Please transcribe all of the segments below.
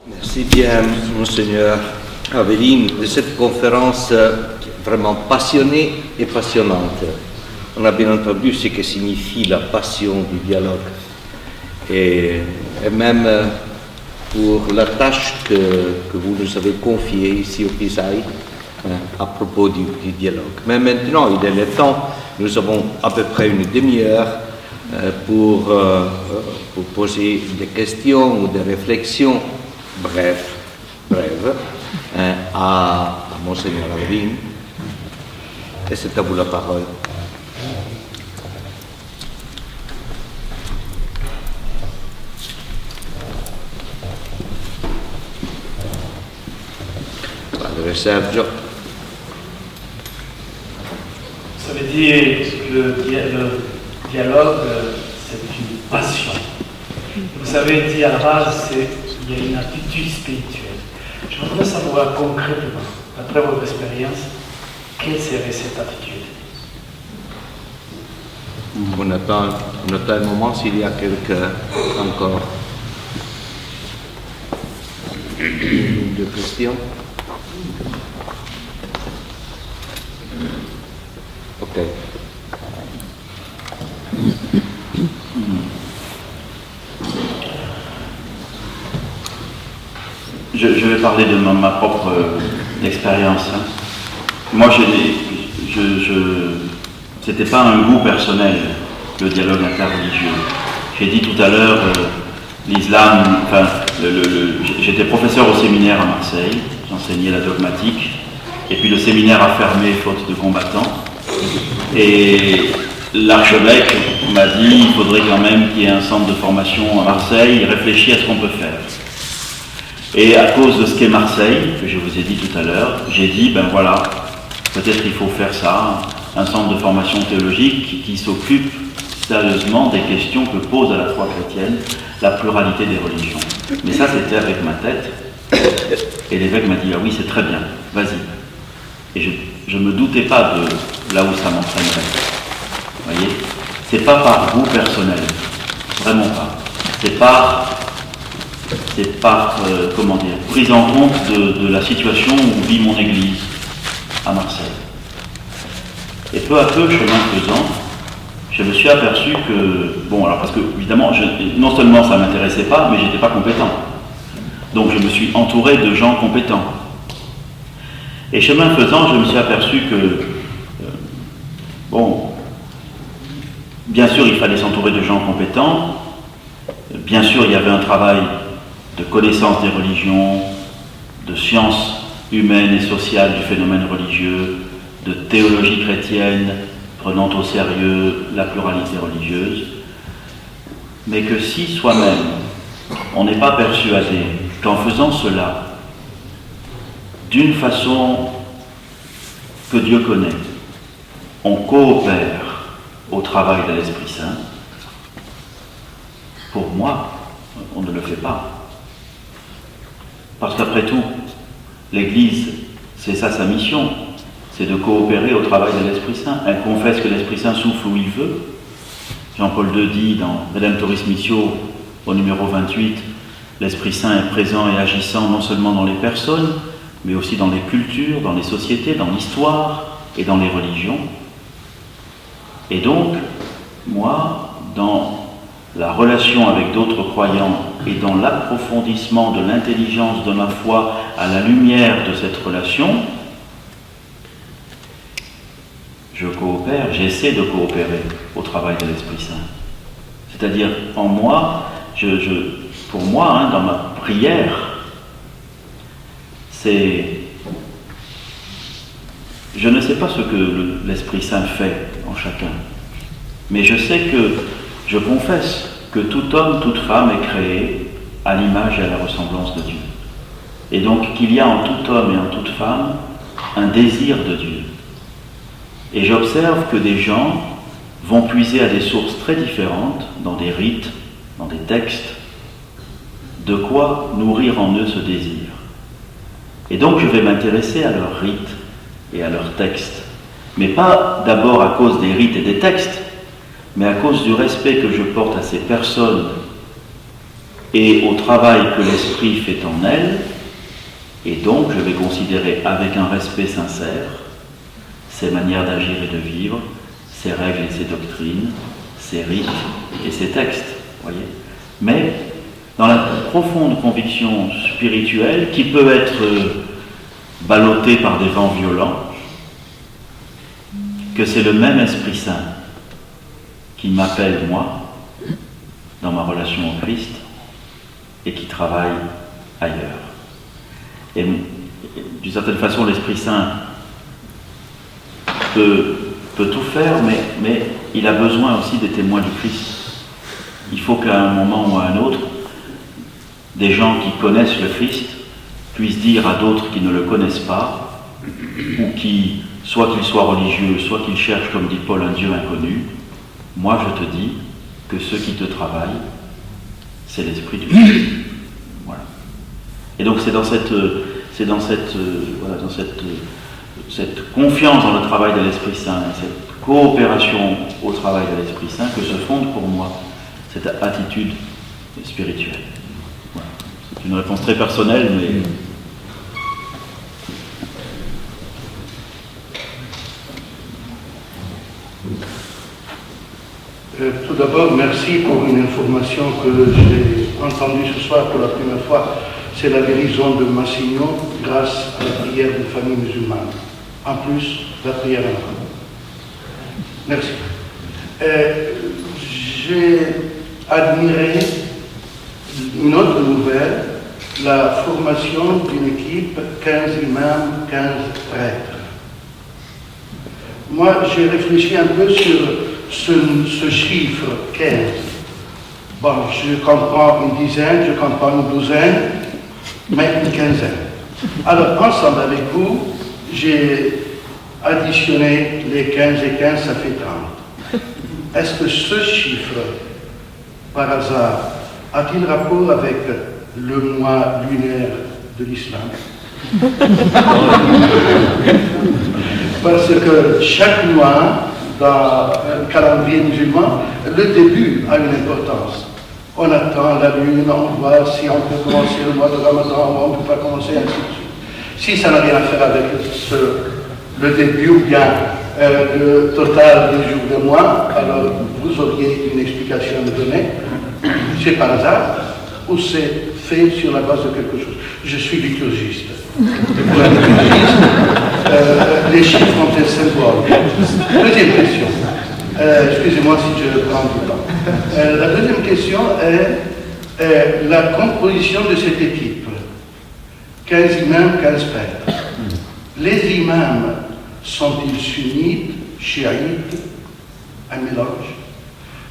Merci bien, Monseigneur Aveline, de cette conférence vraiment passionnée et passionnante. On a bien entendu ce que signifie la passion du dialogue. Et même pour la tâche que vous nous avez confiée ici au Pisaï à propos du dialogue. Mais maintenant, il est le temps, nous avons à peu près une demi-heure pour poser des questions ou des réflexions brèves à Monseigneur Aveline. Et c'est à vous la parole. Padre Sergio. Ça veut dire que le dialogue, c'est une passion. Vous avez dit à la base, il y a une attitude spirituelle. Je voudrais savoir concrètement, d'après votre expérience, quelle serait cette attitude? On attend un moment s'il y a quelqu'un encore. Une questions? Ok. Je vais parler de ma propre expérience. Moi, c'était pas un goût personnel, le dialogue interreligieux. J'ai dit tout à l'heure, l'islam, j'étais professeur au séminaire à Marseille, j'enseignais la dogmatique, et puis le séminaire a fermé faute de combattants. Et l'archevêque m'a dit, il faudrait quand même qu'il y ait un centre de formation à Marseille, réfléchir à ce qu'on peut faire. Et à cause de ce qu'est Marseille, que je vous ai dit tout à l'heure, j'ai dit, ben voilà, peut-être il faut faire ça, un centre de formation théologique qui s'occupe sérieusement des questions que pose à la foi chrétienne la pluralité des religions. Mais ça, c'était avec ma tête. Et l'évêque m'a dit, ah oui, c'est très bien, vas-y. Et je ne me doutais pas de là où ça m'entraînerait. Vous voyez, c'est pas par goût personnel, vraiment pas. C'est par prise en compte de la situation où vit mon église à Marseille. Et peu à peu, chemin faisant, je me suis aperçu que, alors parce que évidemment, non seulement ça ne m'intéressait pas, mais j'étais pas compétent. Donc je me suis entouré de gens compétents. Et chemin faisant, je me suis aperçu que, bien sûr, il fallait s'entourer de gens compétents. Bien sûr, il y avait un travail de connaissance des religions, de sciences humaines et sociales du phénomène religieux, de théologie chrétienne, prenant au sérieux la pluralité religieuse, mais que si soi-même, on n'est pas persuadé qu'en faisant cela, d'une façon que Dieu connaît, on coopère au travail de l'Esprit Saint, pour moi, on ne le fait pas. Parce qu'après tout, l'Église, c'est ça sa mission, c'est de coopérer au travail de l'Esprit Saint. Elle confesse que l'Esprit Saint souffle où il veut. Jean-Paul II dit dans Redemptoris Missio, au numéro 28, l'Esprit Saint est présent et agissant non seulement dans les personnes, mais aussi dans les cultures, dans les sociétés, dans l'histoire et dans les religions. Et donc, moi, dans la relation avec d'autres croyants et dans l'approfondissement de l'intelligence de ma foi à la lumière de cette relation, je coopère, j'essaie de coopérer au travail de l'Esprit Saint. C'est-à-dire, en moi, pour moi, dans ma prière, je ne sais pas ce que l'Esprit Saint fait en chacun, mais je sais que je confesse que tout homme, toute femme est créé à l'image et à la ressemblance de Dieu. Et donc qu'il y a en tout homme et en toute femme un désir de Dieu. Et j'observe que des gens vont puiser à des sources très différentes, dans des rites, dans des textes, de quoi nourrir en eux ce désir. Et donc je vais m'intéresser à leurs rites et à leurs textes, mais pas d'abord à cause des rites et des textes, mais à cause du respect que je porte à ces personnes et au travail que l'esprit fait en elle, et donc je vais considérer avec un respect sincère ses manières d'agir et de vivre, ses règles et ses doctrines, ses rites et ses textes, voyez. Mais dans la profonde conviction spirituelle qui peut être ballottée par des vents violents, que c'est le même Esprit Saint qui m'appelle moi dans ma relation au Christ et qui travaille ailleurs. Et d'une certaine façon, l'Esprit Saint peut tout faire, mais il a besoin aussi des témoins du Christ. Il faut qu'à un moment ou à un autre, des gens qui connaissent le Christ puissent dire à d'autres qui ne le connaissent pas, ou qui, soit qu'ils soient religieux, soit qu'ils cherchent, comme dit Paul, un Dieu inconnu, moi je te dis que ceux qui te travaillent, c'est l'Esprit du Christ. Voilà. Et donc c'est dans cette confiance dans le travail de l'Esprit Saint, cette coopération au travail de l'Esprit Saint que se fonde pour moi cette attitude spirituelle. Voilà. C'est une réponse très personnelle, mais... Tout d'abord, merci pour une information que j'ai entendue ce soir pour la première fois. C'est la guérison de Massignon grâce à la prière d'une famille musulmane. En plus, la prière en arabe. Merci. J'ai admiré une autre nouvelle, la formation d'une équipe 15 imams, 15 prêtres. Moi, j'ai réfléchi un peu sur ce chiffre 15. Bon, je comprends une dizaine, je comprends une douzaine, mais une quinzaine. Alors, ensemble avec vous, j'ai additionné les 15 et 15, ça fait 30. Est-ce que ce chiffre, par hasard, a-t-il rapport avec le mois lunaire de l'islam? Parce que chaque mois, dans un calendrier musulman, le début a une importance. On attend la lune, on voit si on peut commencer le mois de Ramadan ou on ne peut pas commencer, ainsi de suite. Si ça n'a rien à faire avec le début ou bien le total des jours de mois, alors vous auriez une explication à me donner. C'est par hasard ou c'est fait sur la base de quelque chose. Je suis liturgiste. Pour un liturgiste, les chiffres ont un symbole. Deuxième question. Excusez-moi si je prends du temps. La deuxième question est la composition de cette équipe. 15 imams, 15 prêtres. Les imams sont-ils sunnites, chiites, un mélange?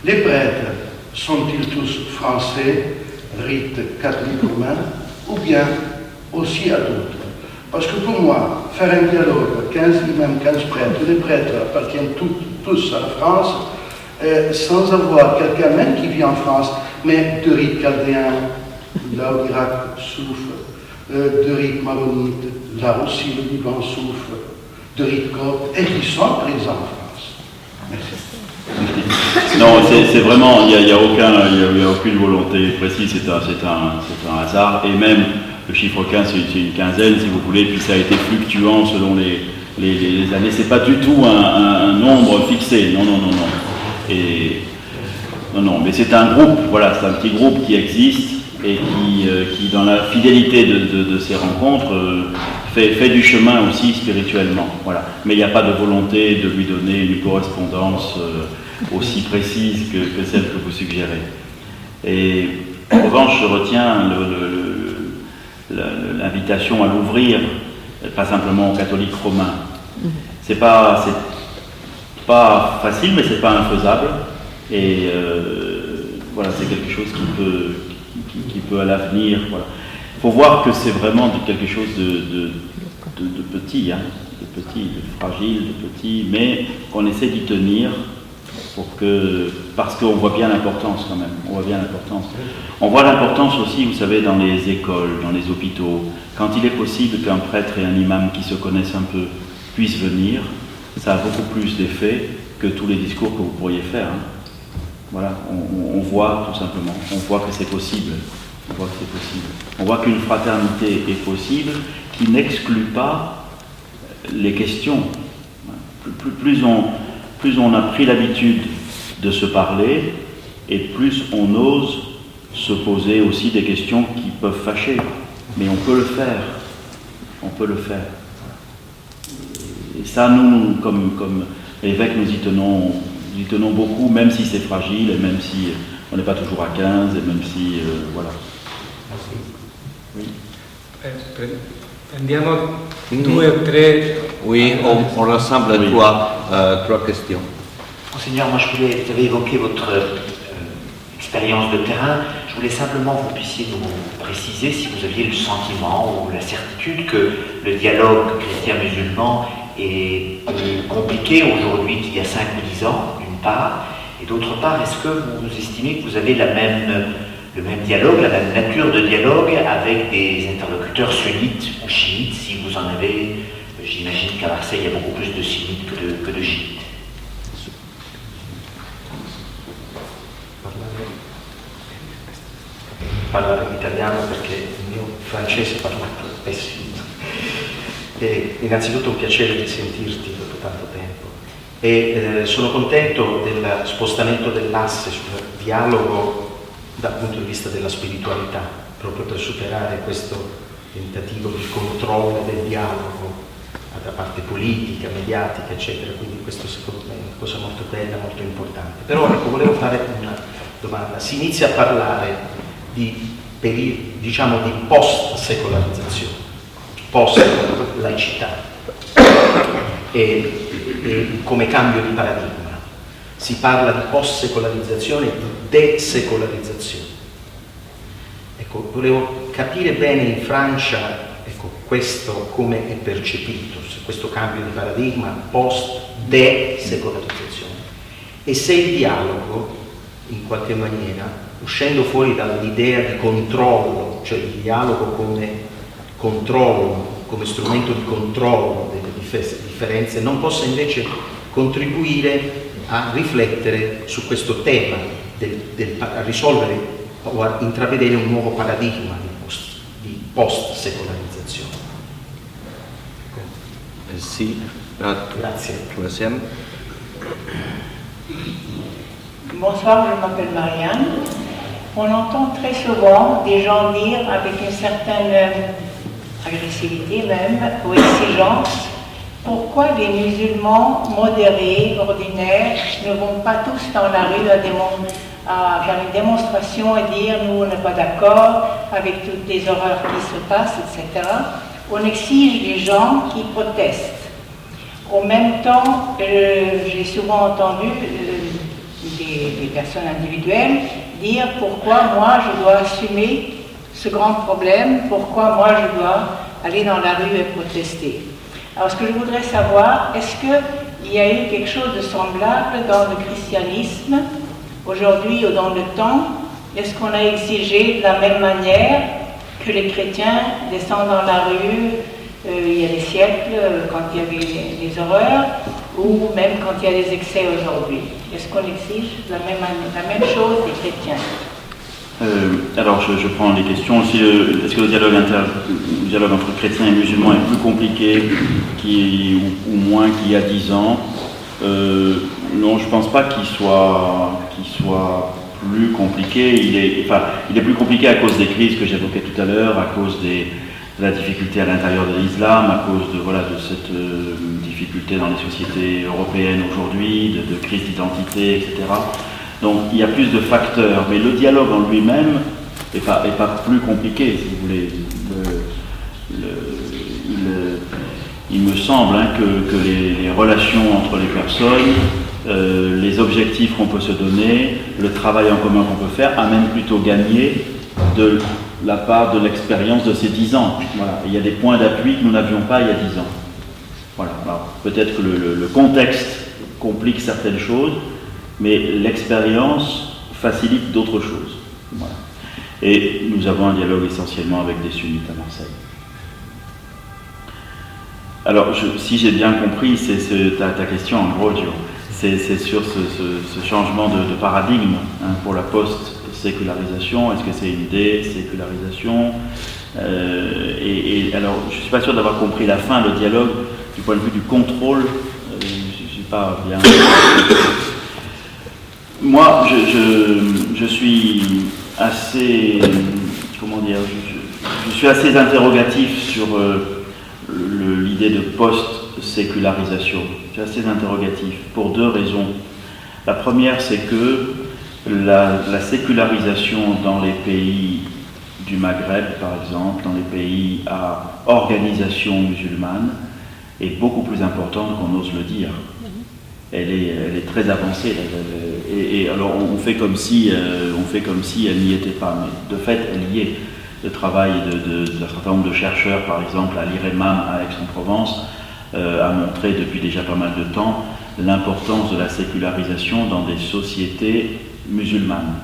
Les prêtres sont-ils tous français, rite catholique romain, ou bien aussi à d'autres? Parce que pour moi, faire un dialogue, 15 imams, 15 prêtres, les prêtres appartiennent tous à la France, sans avoir quelqu'un même qui vit en France, mais de rite chaldéen, là où l'Irak souffre, de rite maronite, là aussi le Liban souffre, de rite copte, et qui sont présents en France. Merci. Non, c'est vraiment, il n'y a aucune volonté précise, c'est un hasard, et même le chiffre 15, c'est une quinzaine, si vous voulez, puis ça a été fluctuant selon les années. C'est pas du tout un nombre fixé, non. Non, mais c'est un groupe, voilà, c'est un petit groupe qui existe et qui dans la fidélité de ces rencontres, fait du chemin aussi spirituellement, voilà. Mais il n'y a pas de volonté de lui donner une correspondance aussi précise que celle que vous suggérez. Et en revanche, je retiens l'invitation à l'ouvrir, pas simplement aux catholiques romains. C'est pas facile, mais c'est pas infaisable. Et voilà, c'est quelque chose qui peut à l'avenir. Voilà. Il faut voir que c'est vraiment quelque chose de petit, hein, de fragile, de petit, mais qu'on essaie d'y tenir parce qu'on voit bien l'importance quand même. On voit l'importance aussi, vous savez, dans les écoles, dans les hôpitaux. Quand il est possible qu'un prêtre et un imam qui se connaissent un peu puissent venir, ça a beaucoup plus d'effet que tous les discours que vous pourriez faire. Hein. Voilà, on voit tout simplement, on voit que c'est possible. On voit que c'est possible. On voit qu'une fraternité est possible qui n'exclut pas les questions. Plus on a pris l'habitude de se parler, et plus on ose se poser aussi des questions qui peuvent fâcher. Mais on peut le faire. On peut le faire. Et ça, nous, comme évêques, nous y tenons beaucoup, même si c'est fragile, et même si on n'est pas toujours à 15, et même si... voilà. Oui. Prendiamo due o tre. Oui, on rassemble Oui. trois questions. Monseigneur, moi vous avez évoqué votre expérience de terrain. Je voulais simplement que vous puissiez nous préciser si vous aviez le sentiment ou la certitude que le dialogue chrétien-musulman est plus compliqué aujourd'hui qu'il y a 5 ou 10 ans, d'une part, et d'autre part, est-ce que vous estimez que vous avez le même dialogue, la même nature de dialogue avec des interlocuteurs sunnites ou chiites, si vous en avez? J'imagine qu'à Marseille, il y a beaucoup plus de sunnites que de chiites. Parlare in italiano perché il mio francese parlo pessimo. E innanzitutto un piacere di sentirti dopo tanto tempo e sono contento del spostamento dell'asse sul dialogo dal punto di vista della spiritualità, proprio per superare questo tentativo di controllo del dialogo da parte politica, mediatica, eccetera, quindi questo secondo me è una cosa molto bella, molto importante. Però ecco, volevo fare una domanda. Si inizia a parlare di post-secolarizzazione, post-laicità e come cambio di paradigma. Si parla di post-secolarizzazione e di desecolarizzazione. Ecco, volevo capire bene in Francia questo come è percepito, questo cambio di paradigma post-desecolarizzazione e se il dialogo in qualche maniera, uscendo fuori dall'idea di controllo, cioè il dialogo come controllo, come strumento di controllo delle differenze, non possa invece contribuire a riflettere su questo tema, a risolvere o a intravedere un nuovo paradigma di post-secolarizzazione. Merci. Grazie. Troisième. Bonsoir, je m'appelle Marianne. On entend très souvent des gens dire avec une certaine agressivité même, ou exigence, pourquoi les musulmans modérés, ordinaires, ne vont pas tous dans la rue à faire une démonstration et dire nous on n'est pas d'accord avec toutes les horreurs qui se passent, etc. On exige des gens qui protestent. En même temps, j'ai souvent entendu des personnes individuelles dire pourquoi moi je dois assumer ce grand problème, pourquoi moi je dois aller dans la rue et protester. Alors ce que je voudrais savoir, est-ce qu'il y a eu quelque chose de semblable dans le christianisme aujourd'hui ou dans le temps? Est-ce qu'on a exigé de la même manière que les chrétiens descendent dans la rue il y a des siècles, quand il y avait les horreurs, ou même quand il y a des excès aujourd'hui? Est-ce qu'on exige la même chose des chrétiens? Alors je prends les questions. Est-ce que le dialogue entre chrétiens et musulmans est plus compliqué ou moins qu'il y a 10 ans? Non, je ne pense pas qu'il soit plus compliqué. Il est plus compliqué à cause des crises que j'évoquais tout à l'heure, à cause de la difficulté à l'intérieur de l'islam, à cause de cette difficulté dans les sociétés européennes aujourd'hui, de crise d'identité, etc. Donc il y a plus de facteurs, mais le dialogue en lui-même n'est pas plus compliqué, si vous voulez. Il me semble que les relations entre les personnes, les objectifs qu'on peut se donner, le travail en commun qu'on peut faire, amènent plutôt gagner de la part de l'expérience de ces 10 ans. Voilà. Il y a des points d'appui que nous n'avions pas il y a 10 ans. Voilà. Alors, peut-être que le contexte complique certaines choses, mais l'expérience facilite d'autres choses. Voilà. Et nous avons un dialogue essentiellement avec des sunnites à Marseille. Alors, si j'ai bien compris, c'est ta question en gros, c'est sur ce changement de paradigme pour la post sécularisation, est-ce que c'est une désécularisation et alors, je ne suis pas sûr d'avoir compris la fin, le dialogue, du point de vue du contrôle, je ne suis pas bien... Moi, je suis assez... Comment dire, je suis assez interrogatif sur l'idée de post-sécularisation. Je suis assez interrogatif pour deux raisons. La première, c'est que la sécularisation dans les pays du Maghreb, par exemple, dans les pays à organisation musulmane, est beaucoup plus importante qu'on ose le dire. Elle est très avancée. Et alors on fait comme si elle n'y était pas, mais de fait elle y est. Le travail d'un certain nombre de chercheurs, par exemple à l'IREMAM à Aix-en-Provence, a montré depuis déjà pas mal de temps l'importance de la sécularisation dans des sociétés musulmanes.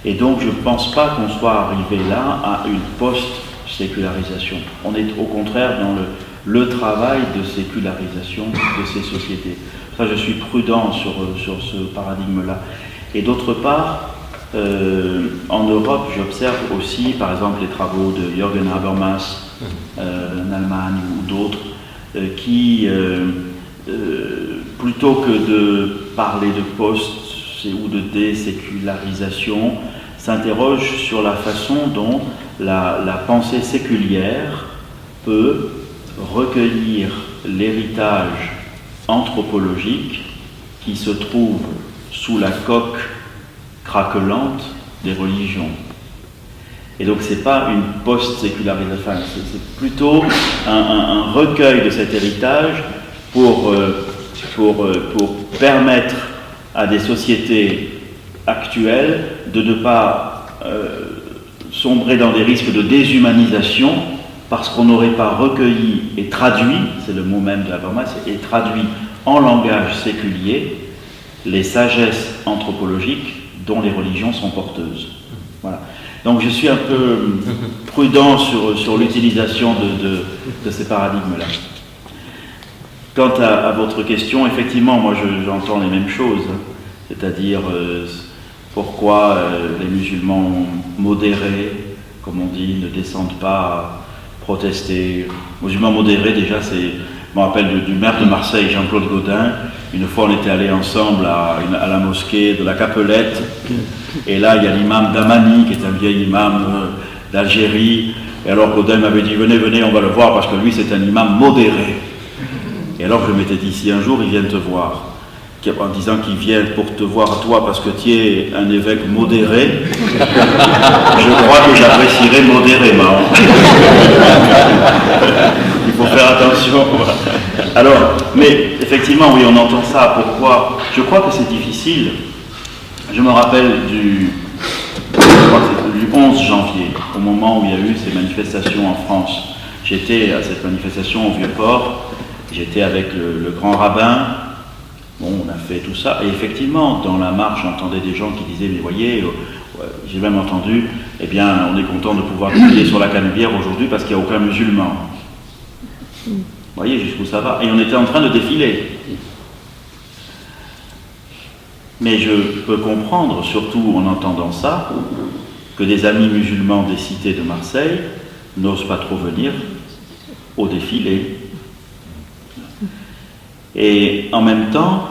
Et donc je ne pense pas qu'on soit arrivé là à une post-sécularisation. On est au contraire dans le travail de sécularisation de ces sociétés. Ça, je suis prudent sur ce paradigme-là. Et d'autre part, en Europe, j'observe aussi, par exemple, les travaux de Jürgen Habermas en Allemagne ou d'autres, qui, plutôt que de parler de post ou de désécularisation, s'interrogent sur la façon dont la pensée séculière peut recueillir l'héritage anthropologique qui se trouve sous la coque craquelante des religions. Et donc c'est pas une post-sécularisation, c'est plutôt un recueil de cet héritage pour permettre à des sociétés actuelles de ne pas sombrer dans des risques de déshumanisation parce qu'on n'aurait pas recueilli et traduit, c'est le mot même de Habermas, et traduit en langage séculier les sagesses anthropologiques dont les religions sont porteuses. Voilà. Donc je suis un peu prudent sur l'utilisation de ces paradigmes-là. Quant à votre question, effectivement, moi j'entends les mêmes choses, c'est-à-dire pourquoi les musulmans modérés, comme on dit, ne descendent pas protester. Musulmans modérés, déjà, je me rappelle du maire de Marseille, Jean-Claude Gaudin. Une fois, on était allés ensemble à la mosquée de la Capelette, et là, il y a l'imam Damani, qui est un vieil imam d'Algérie, et alors Gaudin m'avait dit, venez, on va le voir, parce que lui, c'est un imam modéré. Et alors, je m'étais dit, si un jour, il vient te voir, en disant qu'il vient pour te voir toi parce que tu es un évêque modéré, je crois que j'apprécierais modérément. Il faut faire attention. Alors, mais effectivement, oui, on entend ça. Pourquoi ? Je crois que c'est difficile. Je me rappelle du 11 janvier, au moment où il y a eu ces manifestations en France. J'étais à cette manifestation au Vieux-Port, j'étais avec le grand rabbin. Bon, on a fait tout ça, et effectivement, dans la marche, j'entendais des gens qui disaient, mais voyez, j'ai même entendu, eh bien, on est content de pouvoir prier sur la Canebière aujourd'hui parce qu'il n'y a aucun musulman. Vous voyez jusqu'où ça va. Et on était en train de défiler. Mais je peux comprendre, surtout en entendant ça, que des amis musulmans des cités de Marseille n'osent pas trop venir au défilé. Et en même temps,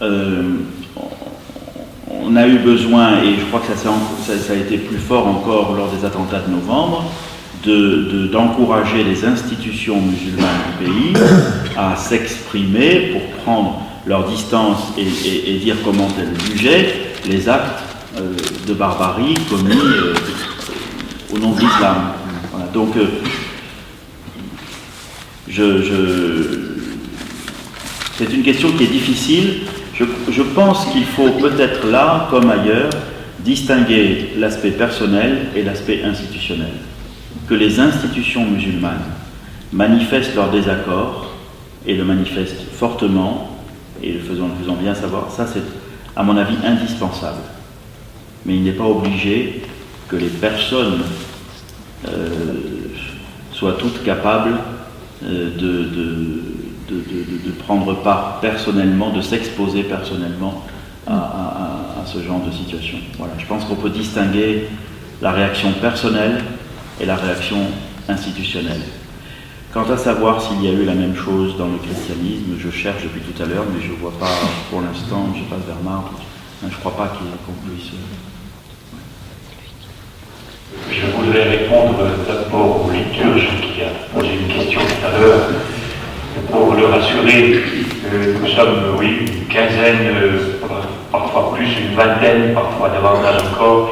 on a eu besoin, et je crois que ça a été plus fort encore lors des attentats de novembre, d'encourager les institutions musulmanes du pays à s'exprimer pour prendre leur distance et dire comment elles jugeaient les actes de barbarie commis au nom de l'islam. Voilà, donc, c'est une question qui est difficile. Je pense qu'il faut peut-être là, comme ailleurs, distinguer l'aspect personnel et l'aspect institutionnel. Que les institutions musulmanes manifestent leur désaccord et le manifestent fortement et le faisant bien savoir, ça c'est à mon avis indispensable. Mais il n'est pas obligé que les personnes soient toutes capables de prendre part personnellement, de s'exposer personnellement à ce genre de situation. Voilà, je pense qu'on peut distinguer la réaction personnelle et la réaction institutionnelle. Quant à savoir s'il y a eu la même chose dans le christianisme, je cherche depuis tout à l'heure, mais je ne vois pas pour l'instant, je passe vers Marc, je ne crois pas qu'on puisse... Je voudrais répondre d'abord au liturge qui a posé une question tout à l'heure pour le rassurer. Nous sommes, oui, une quinzaine, parfois plus, une vingtaine, parfois davantage encore,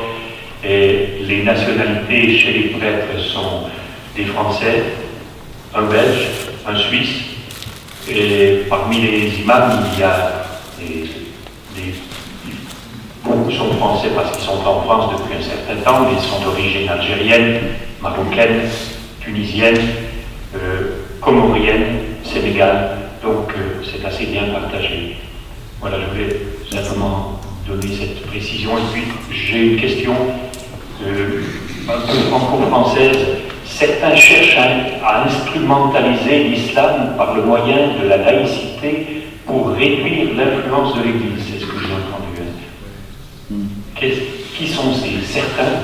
et les nationalités chez les prêtres sont des Français, un Belge, un Suisse, et parmi les imams, il y a beaucoup sont français parce qu'ils sont en France depuis un certain temps, mais ils sont d'origine algérienne, marocaine, tunisienne, comorienne, sénégale, donc c'est assez bien partagé. Voilà, je voulais simplement donner cette précision. Et puis j'ai une question un peu franco-française. Certains cherchent à instrumentaliser l'islam par le moyen de la laïcité pour réduire l'influence de l'Église, c'est ce que j'ai entendu. Qui sont ces certains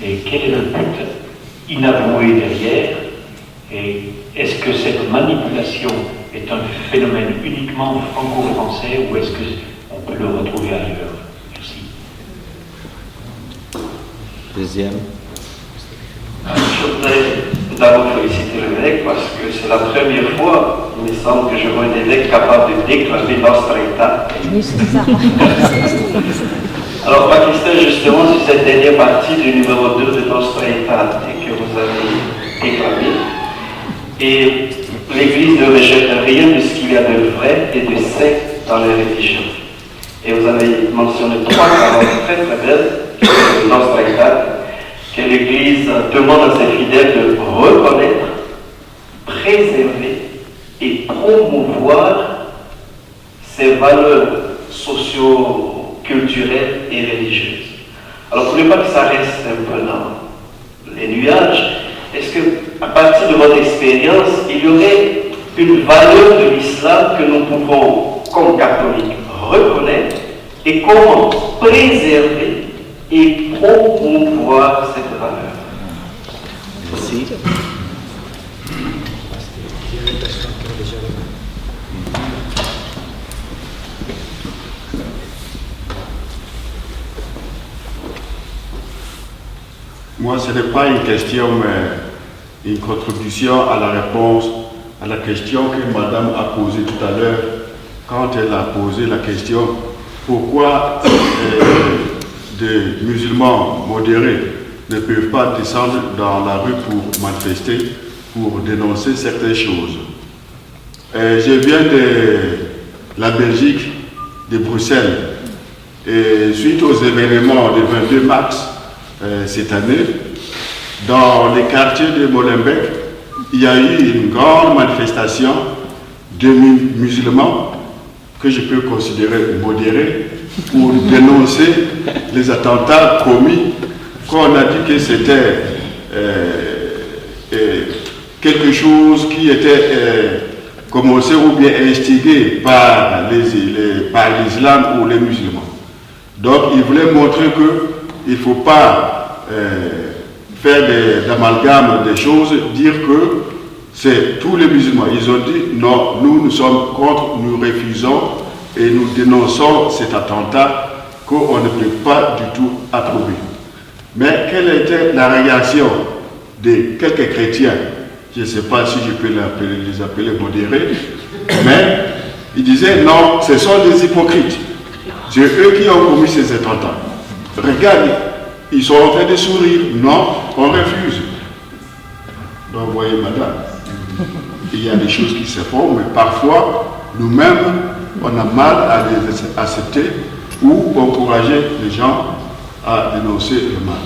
et quel est le but inavoué derrière, et est-ce que cette manipulation est un phénomène uniquement franco-français ou est-ce qu'on peut le retrouver ailleurs? Merci. Deuxième. Je voudrais d'abord féliciter l'évêque parce que c'est la première fois, il me semble, que je vois un évêque capable de déclamer Nostra Aetate. Alors, ma question justement sur cette dernière partie du numéro 2 de Nostra Aetate que vous avez déclamé. Et l'Église ne rejette rien de ce qu'il y a de vrai et de sain dans les religions. Et vous avez mentionné 3 paroles très très belles de Nostra Aetate, que l'Église demande à ses fidèles de reconnaître, préserver et promouvoir ces valeurs socio-culturelles et religieuses. Alors, pour ne pas que ça reste un peu dans les nuages, est-ce que, à partir de votre expérience, il y aurait une valeur de l'islam que nous pouvons, comme catholiques, reconnaître et comment préserver et promouvoir cette valeur? Merci. Moi, ce n'est pas une question, mais une contribution à la réponse à la question que Madame a posée tout à l'heure, quand elle a posé la question pourquoi des musulmans modérés ne peuvent pas descendre dans la rue pour manifester, pour dénoncer certaines choses. Je viens de la Belgique, de Bruxelles, et suite aux événements du 22 mars cette année, dans les quartiers de Molenbeek, il y a eu une grande manifestation de musulmans que je peux considérer modérés pour dénoncer les attentats commis, qu'on a dit que c'était quelque chose qui était commencé ou bien instigé par l'islam ou les musulmans. Donc il voulait montrer qu'il ne faut pas faire d'amalgame des choses, dire que c'est tous les musulmans. Ils ont dit non, nous sommes contre, nous refusons et nous dénonçons cet attentat qu'on ne peut pas du tout approuver. Mais quelle était la réaction de quelques chrétiens? Je ne sais pas si je peux les appeler modérés, mais ils disaient non, ce sont des hypocrites. C'est eux qui ont commis ces attentats. Regarde, ils sont en train de sourire. Non, on refuse. Donc, vous voyez, madame, il y a des choses qui se font, mais parfois, nous-mêmes, on a mal à les accepter ou encourager les gens à dénoncer le mal.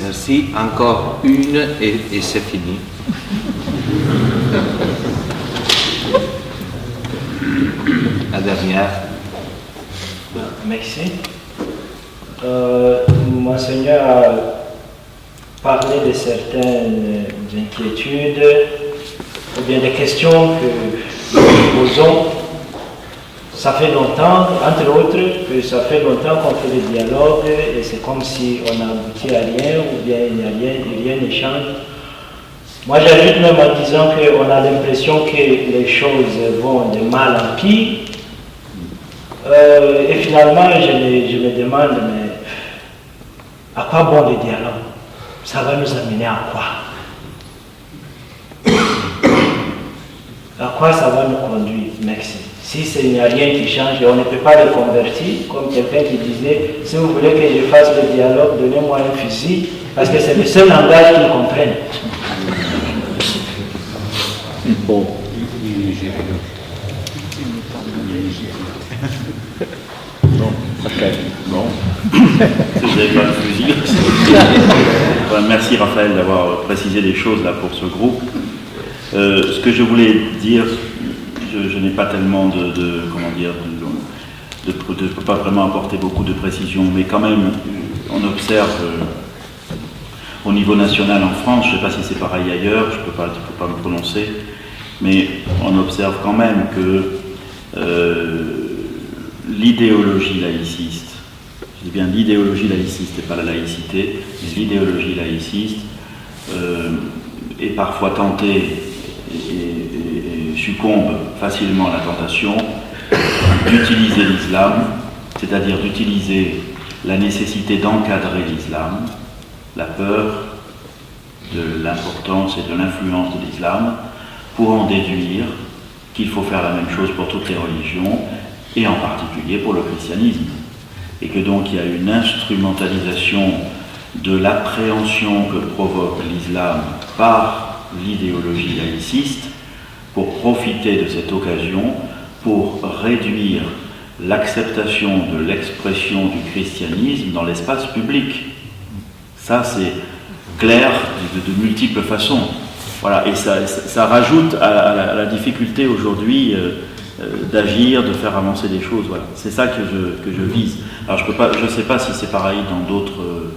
Merci. Encore une et c'est fini. La dernière. Merci. Monseigneur a parlé de certaines inquiétudes ou bien des questions que nous posons ça fait longtemps, entre autres, que ça fait longtemps qu'on fait des dialogues et c'est comme si on n'aboutit à rien ou bien il n'y a rien ne change. Moi j'ajoute même en disant qu'on a l'impression que les choses vont de mal en pire. Et finalement je me demande, mais à quoi bon le dialogue? Ça va nous amener à quoi? À quoi ça va nous conduire? Merci. Si il n'y a rien qui change et on ne peut pas le convertir, comme quelqu'un qui disait, si vous voulez que je fasse le dialogue, donnez-moi un fusil, parce que c'est le seul langage qu'ils comprennent. Bon. Bon, ok. Bon. Si vous n'avez pas le fusil. Merci Raphaël d'avoir précisé les choses là pour ce groupe. Ce que je voulais dire, je n'ai pas tellement je ne peux pas vraiment apporter beaucoup de précision, mais quand même, on observe au niveau national en France, je ne sais pas si c'est pareil ailleurs, je ne peux pas me prononcer, mais on observe quand même que l'idéologie laïciste, je dis bien l'idéologie laïciste et pas la laïcité, mais l'idéologie laïciste est parfois tentée et succombe facilement à la tentation d'utiliser l'islam, c'est-à-dire d'utiliser la nécessité d'encadrer l'islam, la peur de l'importance et de l'influence de l'islam, pour en déduire qu'il faut faire la même chose pour toutes les religions, et en particulier pour le christianisme. Et que donc il y a une instrumentalisation de l'appréhension que provoque l'islam par l'idéologie laïciste pour profiter de cette occasion pour réduire l'acceptation de l'expression du christianisme dans l'espace public. Ça, c'est clair de multiples façons. Voilà, et ça rajoute à la difficulté aujourd'hui d'agir, de faire avancer des choses. Voilà, c'est ça que je vise. Alors je ne sais pas si c'est pareil dans d'autres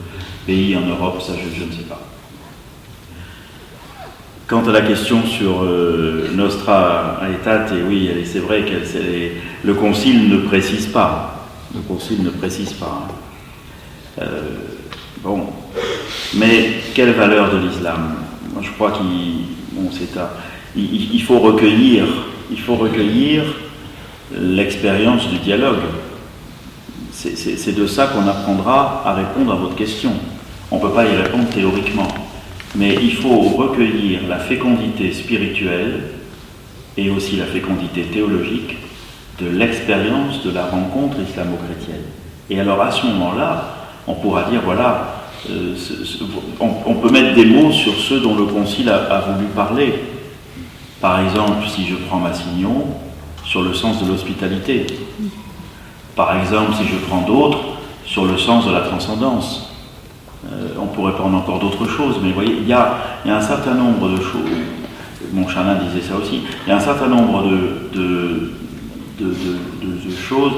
pays en Europe, ça je ne sais pas. Quant à la question sur Nostra Aetate, oui, c'est vrai que le Concile ne précise pas. Le Concile ne précise pas. Bon, mais quelle valeur de l'islam? Moi, je crois qu'il faut recueillir l'expérience du dialogue. C'est de ça qu'on apprendra à répondre à votre question. On ne peut pas y répondre théoriquement. Mais il faut recueillir la fécondité spirituelle et aussi la fécondité théologique de l'expérience de la rencontre islamo-chrétienne. Et alors à ce moment-là, on pourra dire, voilà, on peut mettre des mots sur ceux dont le Concile a voulu parler. Par exemple, si je prends Massignon, sur le sens de l'hospitalité. Par exemple, si je prends d'autres, sur le sens de la transcendance. On pourrait prendre encore d'autres choses, mais vous voyez, il y a un certain nombre de choses, Montchalin disait ça aussi, il y a un certain nombre de choses,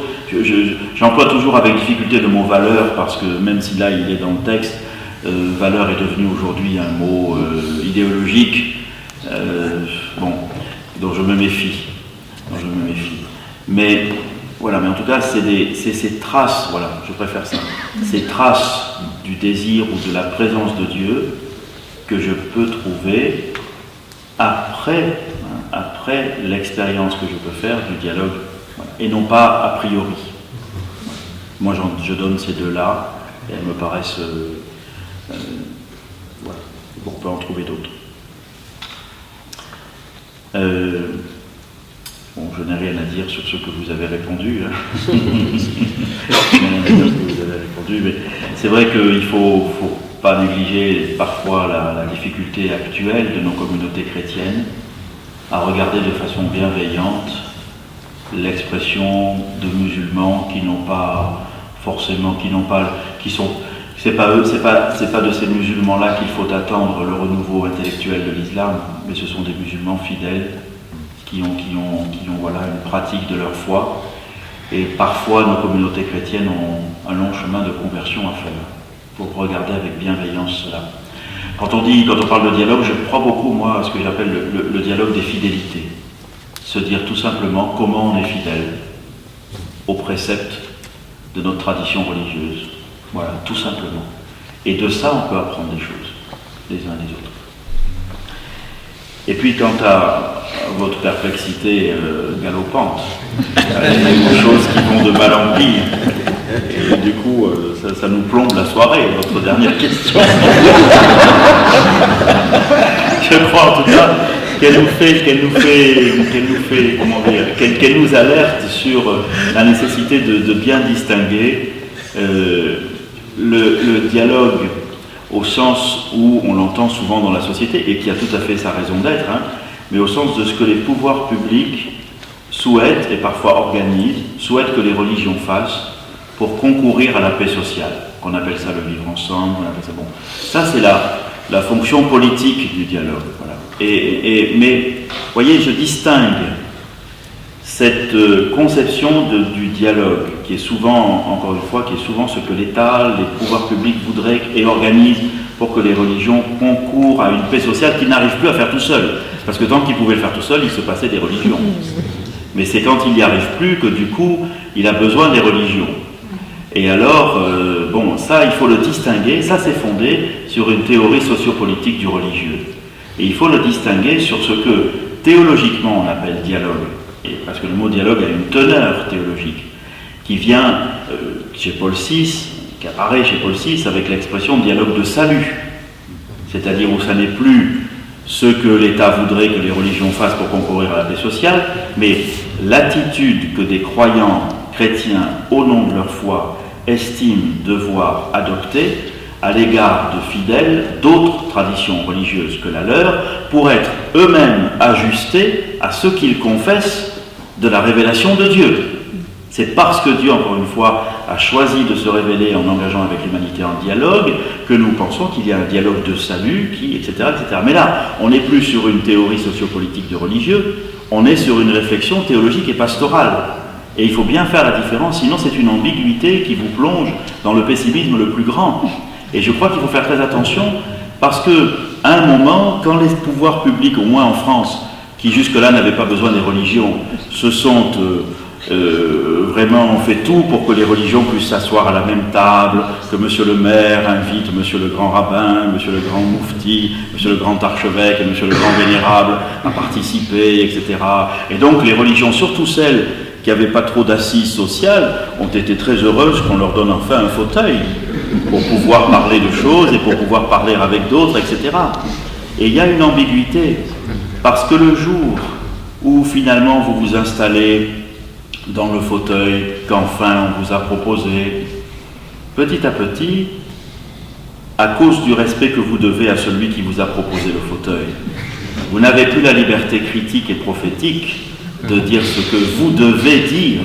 j'emploie toujours avec difficulté le mot valeur, parce que même si là il est dans le texte, valeur est devenu aujourd'hui un mot idéologique, dont je me méfie. Mais voilà, mais en tout cas, c'est ces traces, voilà, je préfère ça, ces traces du désir ou de la présence de Dieu que je peux trouver après l'expérience que je peux faire du dialogue, et non pas a priori. Moi, je donne ces deux-là, et elles me paraissent... voilà, on peut en trouver d'autres. Bon, je n'ai rien à dire sur ce que vous avez répondu. Mais c'est vrai qu'il ne faut pas négliger parfois la difficulté actuelle de nos communautés chrétiennes à regarder de façon bienveillante l'expression de musulmans c'est pas de ces musulmans-là qu'il faut attendre le renouveau intellectuel de l'islam, mais ce sont des musulmans fidèles qui ont voilà, une pratique de leur foi, et parfois nos communautés chrétiennes ont un long chemin de conversion à faire. Il faut regarder avec bienveillance cela. Quand on parle de dialogue, je crois beaucoup, moi, à ce que j'appelle le dialogue des fidélités. Se dire tout simplement comment on est fidèle aux préceptes de notre tradition religieuse. Voilà, tout simplement. Et de ça, on peut apprendre des choses, les uns des autres. Et puis, quant à votre perplexité galopante, il y a des choses qui vont de mal en pire. Et du coup, ça nous plombe la soirée, votre dernière question. Je crois en tout cas qu'elle nous alerte sur la nécessité de bien distinguer le dialogue au sens où on l'entend souvent dans la société, et qui a tout à fait sa raison d'être, mais au sens de ce que les pouvoirs publics souhaitent, et parfois organisent, souhaitent que les religions fassent pour concourir à la paix sociale, qu'on appelle ça le vivre ensemble, on appelle ça, bon. Ça, c'est la fonction politique du dialogue. Voilà. Mais, voyez, je distingue cette conception du dialogue, qui est souvent, encore une fois, qui est souvent ce que l'État, les pouvoirs publics voudraient et organisent pour que les religions concourent à une paix sociale qu'ils n'arrivent plus à faire tout seuls. Parce que tant qu'ils pouvaient le faire tout seuls, il se passait des religions. Mais c'est quand il n'y arrive plus que du coup, il a besoin des religions. Et alors, bon, ça, il faut le distinguer. Ça, c'est fondé sur une théorie sociopolitique du religieux. Et il faut le distinguer sur ce que, théologiquement, on appelle dialogue. Et parce que le mot dialogue a une teneur théologique qui vient chez Paul VI, qui apparaît chez Paul VI avec l'expression dialogue de salut. C'est-à-dire où ça n'est plus ce que l'État voudrait que les religions fassent pour concourir à la paix sociale, mais l'attitude que des croyants chrétiens, au nom de leur foi, estiment devoir adopter à l'égard de fidèles d'autres traditions religieuses que la leur, pour être eux-mêmes ajustés à ce qu'ils confessent de la révélation de Dieu. C'est parce que Dieu, encore une fois, a choisi de se révéler en engageant avec l'humanité en dialogue que nous pensons qu'il y a un dialogue de salut, etc., etc. Mais là, on n'est plus sur une théorie sociopolitique de religieux, on est sur une réflexion théologique et pastorale. Et il faut bien faire la différence, sinon c'est une ambiguïté qui vous plonge dans le pessimisme le plus grand. Et je crois qu'il faut faire très attention, parce que, à un moment, quand les pouvoirs publics, au moins en France, qui jusque-là n'avaient pas besoin des religions, se sont vraiment fait tout pour que les religions puissent s'asseoir à la même table, que monsieur le maire invite monsieur le grand rabbin, monsieur le grand moufti, monsieur le grand archevêque et monsieur le grand vénérable à participer, etc. Et donc les religions, surtout celles qui n'avaient pas trop d'assises sociales, ont été très heureuses qu'on leur donne enfin un fauteuil pour pouvoir parler de choses et pour pouvoir parler avec d'autres, etc. Et il y a une ambiguïté, parce que le jour où finalement vous vous installez dans le fauteuil qu'enfin on vous a proposé, petit à petit, à cause du respect que vous devez à celui qui vous a proposé le fauteuil, vous n'avez plus la liberté critique et prophétique de dire ce que vous devez dire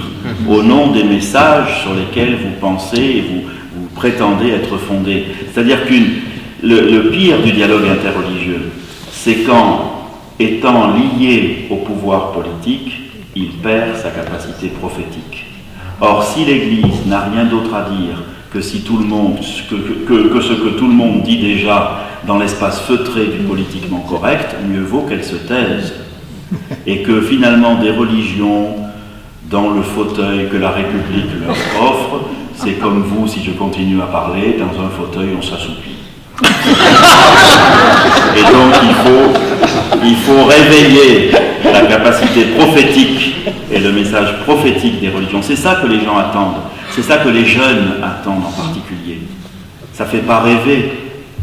au nom des messages sur lesquels vous pensez et vous prétendez être fondés. C'est-à-dire que le pire du dialogue interreligieux, c'est quand, étant lié au pouvoir politique, il perd sa capacité prophétique. Or, si l'Église n'a rien d'autre à dire que si tout le monde, que ce que tout le monde dit déjà dans l'espace feutré du politiquement correct, mieux vaut qu'elle se taise. Et que finalement des religions dans le fauteuil que la République leur offre, c'est comme vous, si je continue à parler, dans un fauteuil on s'assoupit. Et donc il faut réveiller la capacité prophétique et le message prophétique des religions. C'est ça que les gens attendent, c'est ça que les jeunes attendent en particulier. Ça ne fait pas rêver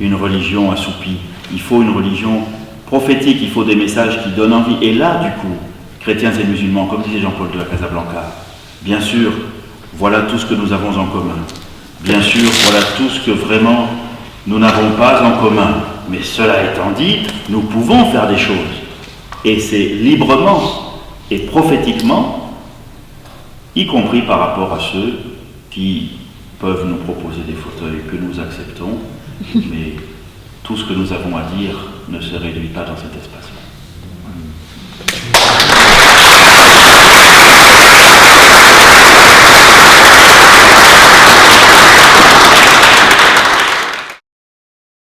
une religion assoupie, il faut une religion prophétique, il faut des messages qui donnent envie. Et là, du coup, chrétiens et musulmans, comme disait Jean-Paul de la Casablanca, bien sûr, voilà tout ce que nous avons en commun. Bien sûr, voilà tout ce que vraiment nous n'avons pas en commun. Mais cela étant dit, nous pouvons faire des choses. Et c'est librement et prophétiquement, y compris par rapport à ceux qui peuvent nous proposer des fauteuils que nous acceptons, mais tout ce que nous avons à dire ne se réduit pas dans cet espace.